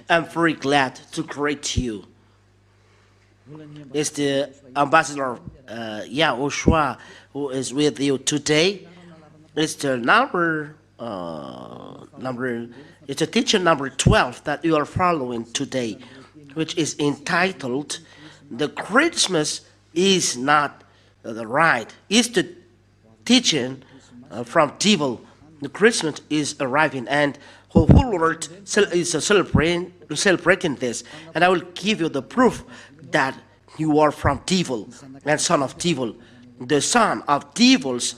I'm very glad to greet you. It's the ambassador YAHOSHUAH who is with you today. It's the it's a teacher number 12 that you are following today, which is entitled "The Christmas is Not the Right." It's the teaching from devil. The Christmas is arriving, and whole world is celebrating this. And I will give you the proof that you are from devil and son of devil. The son of devils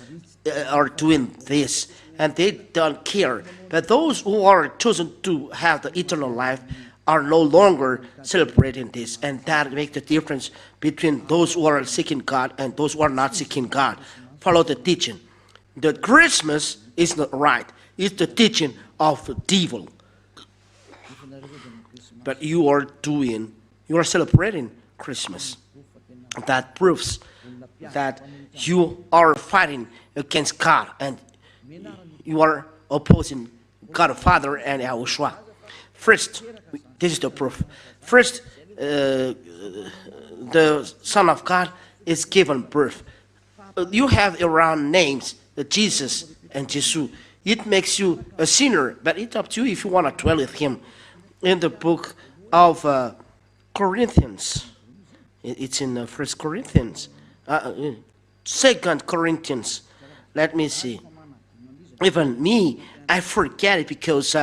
are doing this, and they don't care. But those who are chosen to have the eternal life are no longer celebrating this, and that makes the difference between those who are seeking God and those who are not seeking God. Follow the teaching. The Christmas is not right. It's the teaching of the devil. But you are celebrating Christmas. That proves that you are fighting against God and you are opposing God the Father and YAHOSHUAH. First, this is the proof. First, the Son of God is given birth. You have around names, Jesus and Jesus. It makes you a sinner, but it's up to you if you want to dwell with him. In the book of Corinthians, it's in 1 Corinthians, 2 Corinthians. Let me see. Even me, I forget it because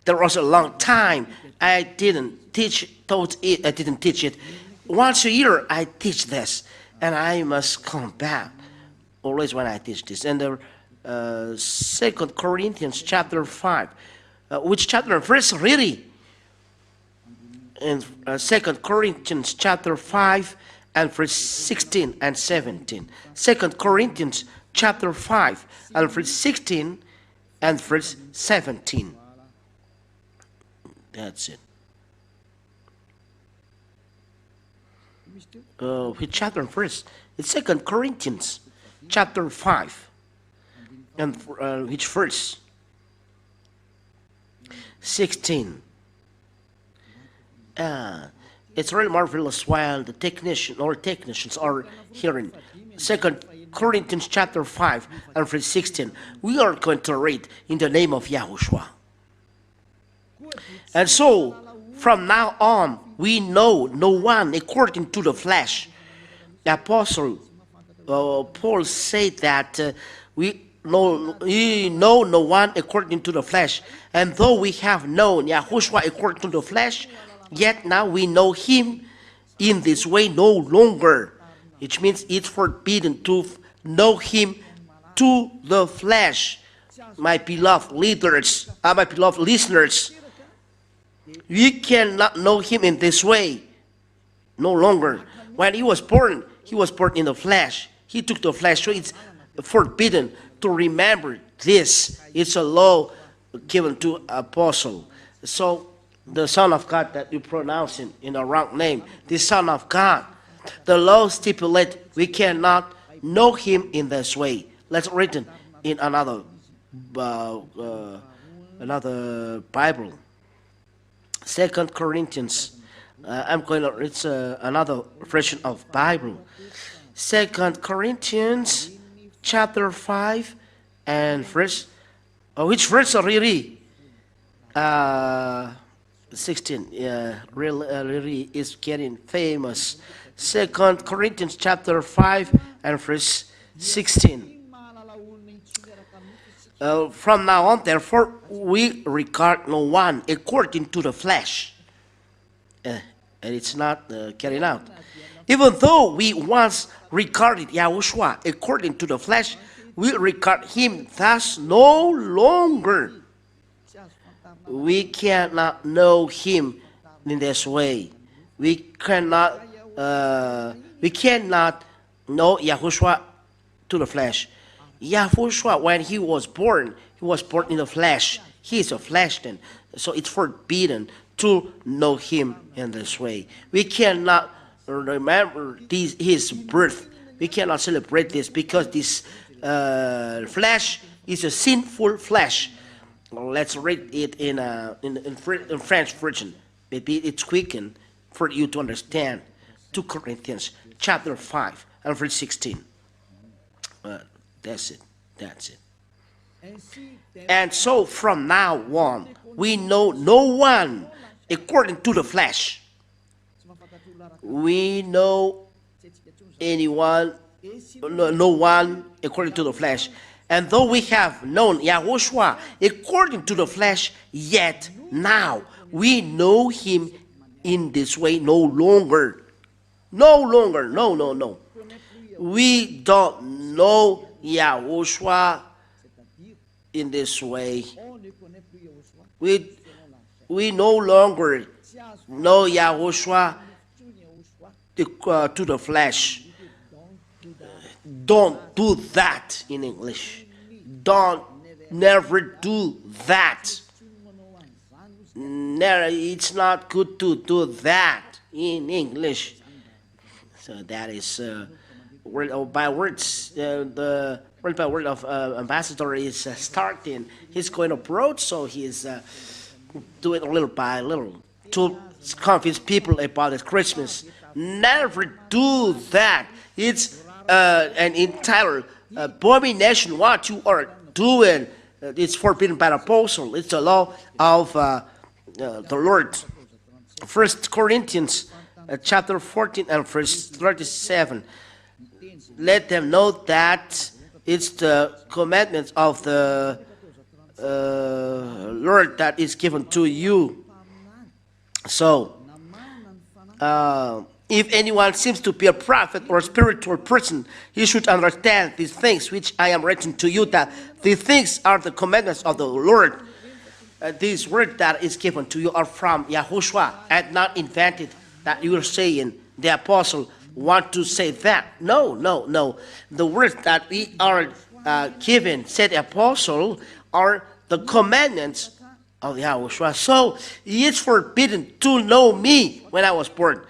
there was a long time I didn't teach it. Once a year I teach this, and I must come back always when I teach this. And the 2 Corinthians chapter 5, which chapter and verse really? In 2 Corinthians chapter 5 and verse 16 and 17. 2 Corinthians chapter 5 and verse 16 and verse 17. That's it. Which chapter and verse? It's 2 Corinthians chapter 5 and which verse? 16. It's really marvelous while the technicians are hearing 2 Corinthians chapter 5 and verse 16. We are going to read in the name of YAHOSHUAH. And so, from now on, we know no one according to the flesh. The Apostle Paul said that we know no one according to the flesh. And though we have known YAHOSHUAH according to the flesh, yet now we know him in this way no longer. Which means it's forbidden to know him to the flesh. My beloved leaders, my beloved listeners, we cannot know him in this way no longer. When he was born in the flesh. He took the flesh, so it's forbidden to remember this. It's a law given to apostle. So the Son of God that you pronounce in the wrong name, the Son of God, the law stipulates we cannot know him in this way. Let's read it in another Bible. 2 Corinthians. It's another version of Bible. 2 Corinthians chapter 5 and verse. Which verse really? 16. Yeah, really is getting famous. 2 Corinthians chapter 5 and verse 16. From now on, therefore, we regard no one according to the flesh. And it's not carried out. Even though we once regarded YAHOSHUAH according to the flesh, we regard him thus no longer. We cannot know him in this way. We cannot know YAHOSHUAH to the flesh. YAHOSHUAH, when he was born in the flesh. He is a flesh then. So it's forbidden to know him in this way. We cannot remember his birth. We cannot celebrate this because this flesh is a sinful flesh. Let's read it in French version. Maybe it's quicken for you to understand. 2 Corinthians chapter 5 and verse 16. That's it. That's it. And so from now on, we know no one according to the flesh. We know anyone, no one according to the flesh. And though we have known YAHOSHUAH according to the flesh, yet now we know him in this way no longer. No longer. No. We don't know YAHOSHUAH in this way. We no longer know YAHOSHUAH to the flesh. Don't do that in English. Never do that. Never, it's not good to do that in English. So that is word by words. The word by word of ambassador is starting. He's going abroad, so he's doing little by little to convince people about this Christmas. Never do that. It's an entire abomination what you are doing. It's forbidden by the apostle. It's the law of the Lord. 1 Corinthians chapter 14 and verse 37. Let them know that it's the commandments of the Lord that is given to you. So, if anyone seems to be a prophet or a spiritual person, he should understand these things which I am writing to you, that these things are the commandments of the Lord. These words that is given to you are from YAHOSHUAH and not invented, that you are saying the apostle want to say that. No. The words that we are given, said the apostle, are the commandments of YAHOSHUAH. So it's forbidden to know me when I was born.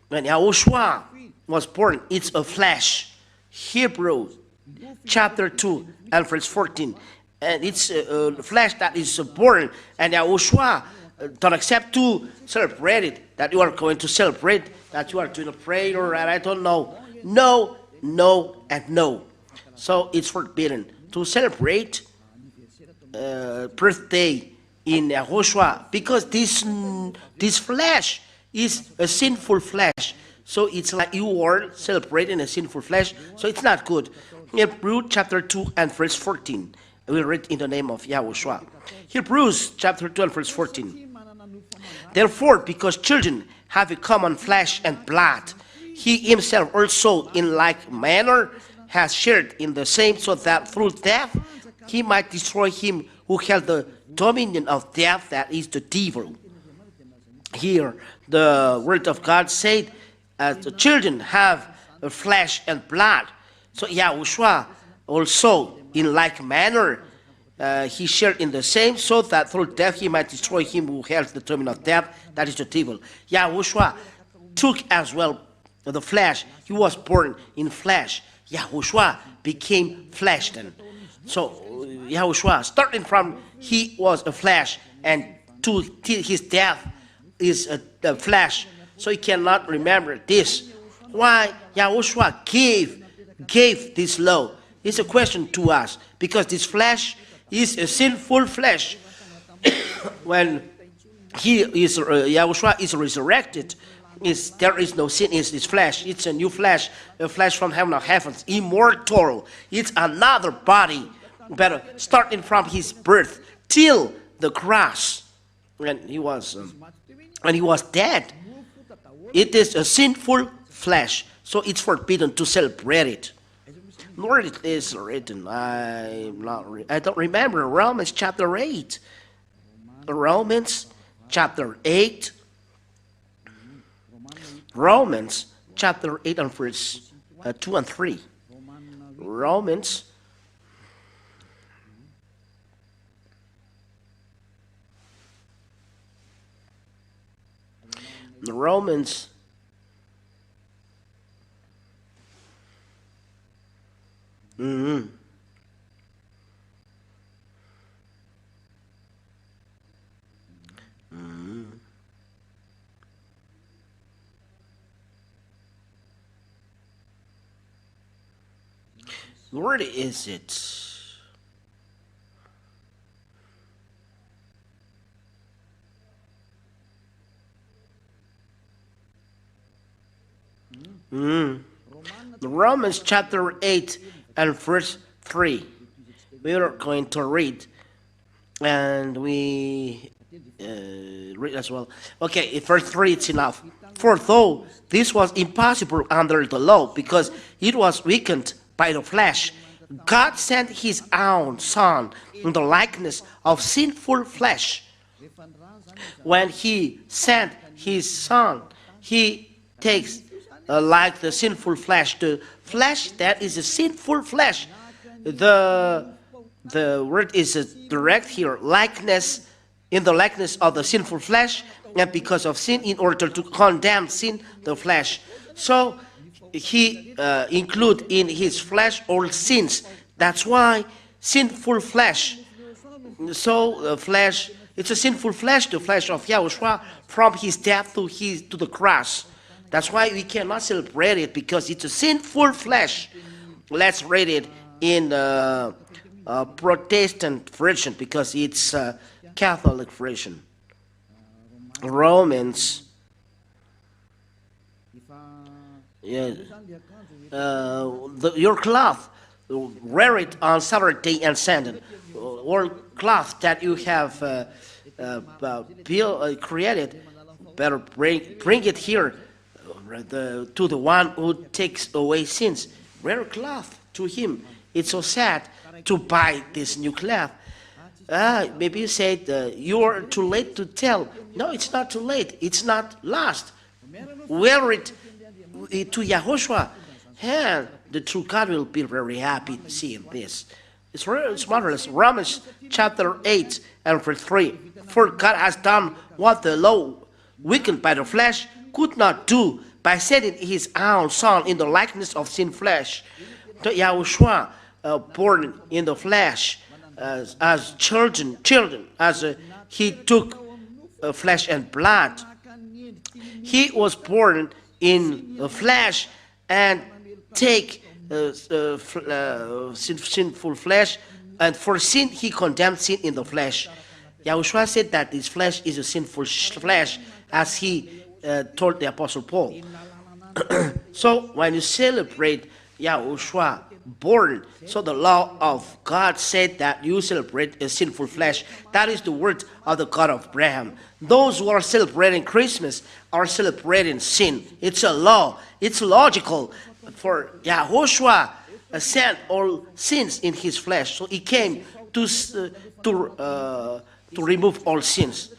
When YAHOSHUAH was born, it's a flesh. Hebrew chapter 2 and verse 14. And it's a flesh that is born. And YAHOSHUAH don't accept to celebrate it. That you are going to celebrate, that you are doing a prayer, and I don't know. No, and no. So it's forbidden to celebrate birthday in YAHOSHUAH, because this flesh is a sinful flesh. So it's like you are celebrating a sinful flesh. So it's not good. Hebrews chapter 2 and verse 14. We read in the name of YAHOSHUAH. Hebrews chapter 2 and verse 14. Therefore, because children have a common flesh and blood, he himself also in like manner has shared in the same, so that through death he might destroy him who held the dominion of death, that is the devil. Here, the word of God said, the children have a flesh and blood. So YAHOSHUAH also, in like manner, he shared in the same, so that through death he might destroy him who held the dominion of death, that is the devil. YAHOSHUAH took as well the flesh. He was born in flesh. YAHOSHUAH became flesh then. So YAHOSHUAH, starting from he was a flesh, and to his death is a flesh. So he cannot remember this. Why YAHOSHUAH gave this law? It's a question to us, because this flesh is a sinful flesh. When YAHOSHUAH is resurrected, there is no sin in this flesh. It's a new flesh, a flesh from heaven of heavens, immortal. It's another body, but starting from his birth till the cross, when he was dead. It is a sinful flesh, so it's forbidden to celebrate it. Nor it is written. I don't remember. Romans chapter 8. Romans chapter 8. Romans chapter 8 and verse 2 and 3. Romans Where is it? Romans chapter 8 and verse 3. We are going to read, and we read as well. Okay, verse 3 it's enough. For though this was impossible under the law, because it was weakened by the flesh, God sent his own Son in the likeness of sinful flesh. When he sent his Son, he takes like the sinful flesh, the flesh that is a sinful flesh. The word is direct here, likeness, in the likeness of the sinful flesh, and because of sin, in order to condemn sin, the flesh. So he include in his flesh all sins. That's why sinful flesh. So flesh, it's a sinful flesh, the flesh of YAHOSHUAH, from his death to the cross. That's why we cannot celebrate it, because it's a sinful flesh. Let's read it in Protestant version, because it's a Catholic version. Romans. Yeah. Your cloth, wear it on Saturday and Sunday. Or cloth that you have created, better bring it here to the one who takes away sins. Wear a cloth to him. It's so sad to buy this new cloth. Maybe you said you're too late to tell. No, it's not too late. It's not lost. Wear it to YAHOSHUAH, and the true God will be very happy seeing this. It's marvelous. Romans chapter 8 and verse 3. For God has done what the law, weakened by the flesh, could not do, by sending his own Son in the likeness of sin flesh. The YAHOSHUAH, born in the flesh, as children, as he took flesh and blood. He was born in the flesh and take sinful flesh, and for sin he condemned sin in the flesh. YAHOSHUAH said that this flesh is a sinful flesh, as he told the Apostle Paul. So when you celebrate YAHOSHUAH born, so the law of God said that you celebrate a sinful flesh. That is the word of the God of Abraham. Those who are celebrating Christmas are celebrating sin. It's a law. It's logical. For YAHOSHUAH sent all sins in his flesh, so he came to remove all sins.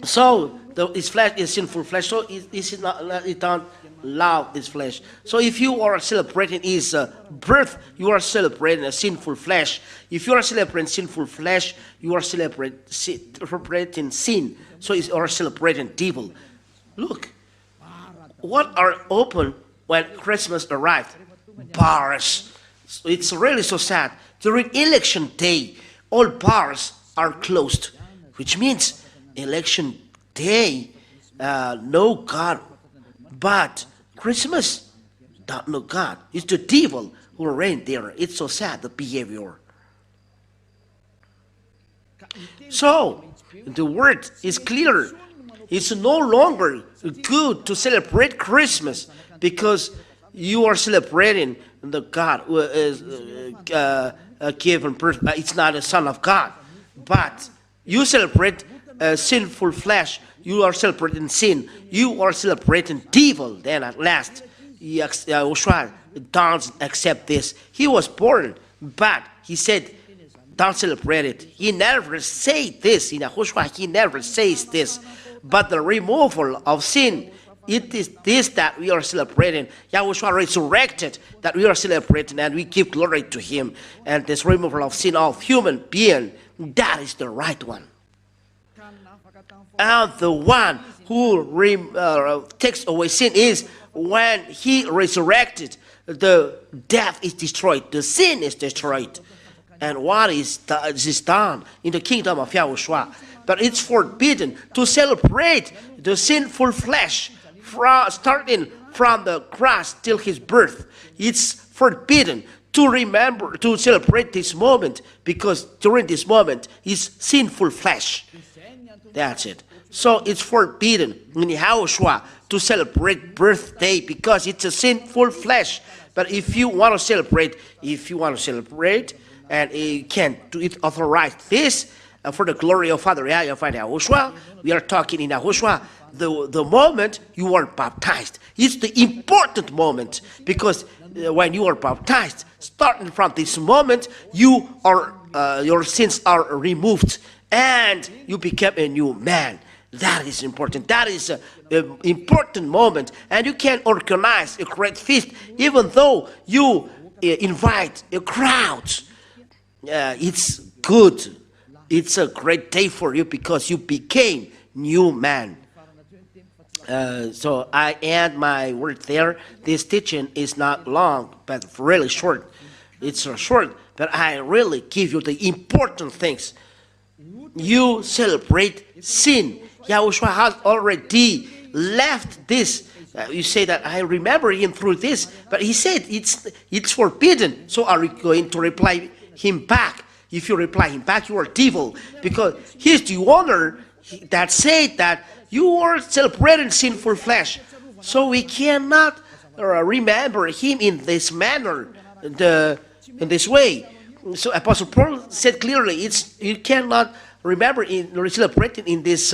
So his flesh is sinful flesh, so it don't love this flesh. So if you are celebrating his birth, you are celebrating a sinful flesh. If you are celebrating sinful flesh, you are celebrating sin. So you are celebrating devil. Look, what are open when Christmas arrived? Bars. So it's really so sad. During election day, all bars are closed, which means election day, no God. But Christmas, don't know God. It's the devil who reigns there. It's so sad, the behavior. So, the word is clear. It's no longer good to celebrate Christmas because you are celebrating the God who is given birth. It's not a son of God. But you celebrate sinful flesh. You are celebrating sin. You are celebrating devil. Then at last, YAHOSHUAH don't accept this. He was born, but he said, don't celebrate it. He never said this. In YAHOSHUAH, he never says this. But the removal of sin, it is this that we are celebrating. YAHOSHUAH resurrected, that we are celebrating, and we give glory to him. And this removal of sin of human being, that is the right one. And the one who takes away sin is when he resurrected, the death is destroyed, the sin is destroyed. And what is done in the kingdom of YAHOSHUAH? But it's forbidden to celebrate the sinful flesh starting from the cross till his birth. It's forbidden to remember, to celebrate this moment, because during this moment is sinful flesh. That's it. So it's forbidden in YAHOSHUAH to celebrate birthday because it's a sinful flesh. But if you want to celebrate, and you can do it, authorize this for the glory of Father YAHVAH. We are talking in YAHOSHUAH. The moment you are baptized, it's the important moment, because when you are baptized, starting from this moment, you are your sins are removed and you become a new man. That is important. That is an important moment, and you can organize a great feast, even though you invite a crowd. It's good. It's a great day for you because you became new man. So I end my word there. This teaching is not long, but really short. It's short, but I really give you the important things. You celebrate sin. YAHOSHUAH has already left this. You say that I remember him through this, but he said it's forbidden. So are you going to reply him back? If you reply him back, you are devil, because he's the owner that said that you are celebrating sinful flesh. So we cannot remember him in this manner, in this way. So Apostle Paul said clearly, you cannot remember celebrating in this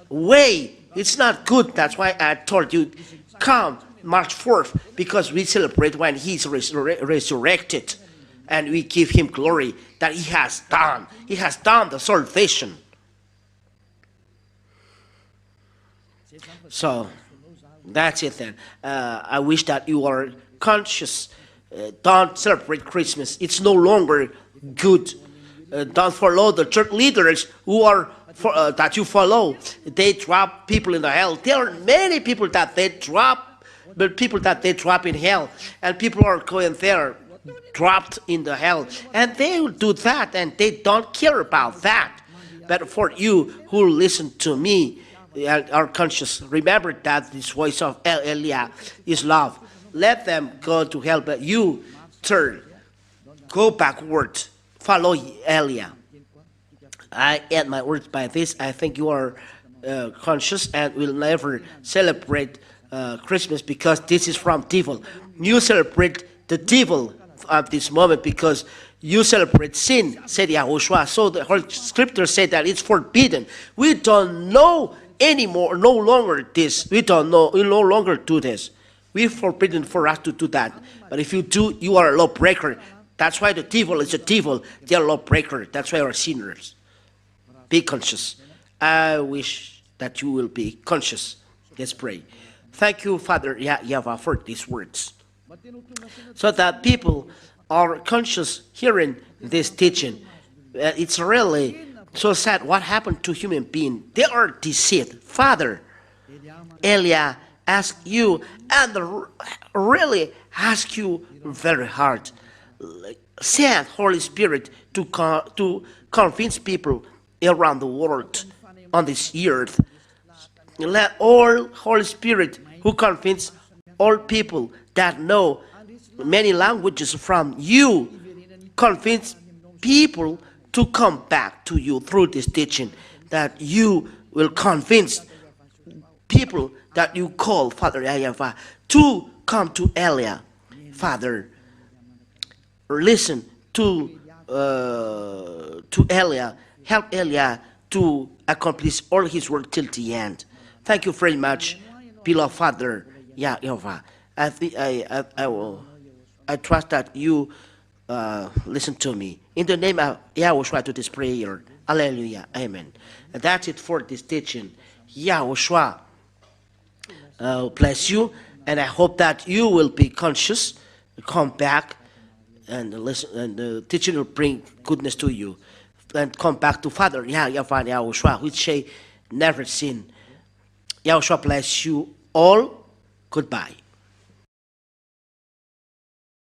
way. It's not good. That's why I told you, come March 4th, because we celebrate when he's resurrected, and we give him glory that he has done. He has done the salvation. So that's it then. I wish that you are conscious. Don't celebrate Christmas. It's no longer good. Don't follow the church leaders who are that you follow. They drop people in the hell. There are many people that they drop, but people that they drop in hell, and people are going there, dropped in the hell, and they will do that, and they don't care about that. But for you who listen to me, are conscious, remember that this voice of Elia is love. Let them go to hell, but you turn, go backward, follow Elia. I end my words by this. I think you are conscious and will never celebrate Christmas, because this is from devil. You celebrate the devil at this moment because you celebrate sin, said YAHOSHUAH. So the whole scripture said that it's forbidden. We don't know anymore, no longer this. We don't know, we no longer do this. We're forbidden for us to do that. But if you do, you are a lawbreaker. That's why the devil is a devil. They are a lawbreaker. That's why we are sinners. Be conscious. I wish that you will be conscious. Let's pray. Thank you, Father YAHVAH, for these words, so that people are conscious hearing this teaching. It's really so sad what happened to human beings. They are deceived. Father, Elia ask you, and really ask you very hard. Send Holy Spirit to convince people around the world on this earth. Let all Holy Spirit who convince all people that know many languages from you, convince people to come back to you through this teaching, that you will convince people that you call Father YAHVAH to come to Elia. Father, listen to Elia. Help Elia to accomplish all his work till the end. Thank you very much, beloved Father YAHVAH. I trust that you listen to me. In the name of YAHOSHUAH to this prayer. Hallelujah. Amen. And that's it for this teaching. YAHOSHUAH bless you, and I hope that you will be conscious, come back, and listen, and the teaching will bring goodness to you. And come back to Father YAHVAH YAHOSHUAH, which say never sin. YAHOSHUAH bless you all. Goodbye.